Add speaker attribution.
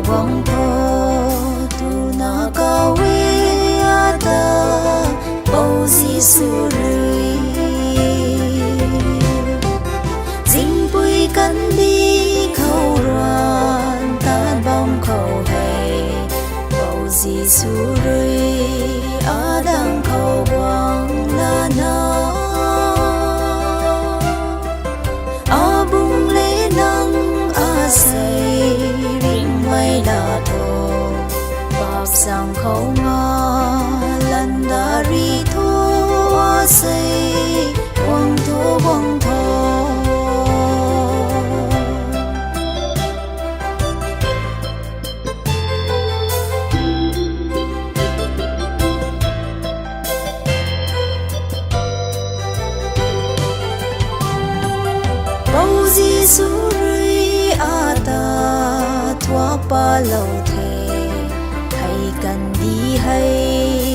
Speaker 1: wang tho tu na ka we ata bao di su rui dinh bụi cắn đi khâu ran tan bóng khâu hay bao di su rui a đang khâu quang la na a bung lê nắng a say ring mai la thô bạc sang khâu nga lần đã ri thô a say quang thô quang thô bao di su rui a ta thoa pa lâu thề hay cần đi hay